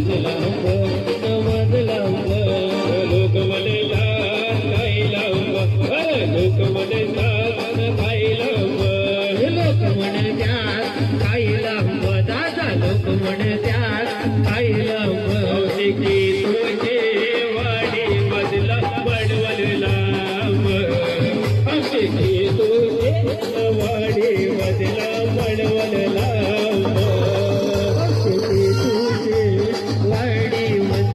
लांब नवद लांब लोक म्हणे जात काही लांब लोक म्हणे जात काही लांब लोक म्हणे जात काही लांब दादा लोक म्हणे जात काही लांब शिकी तुझे वाडी मधला वडवल लांब शिकी तुझे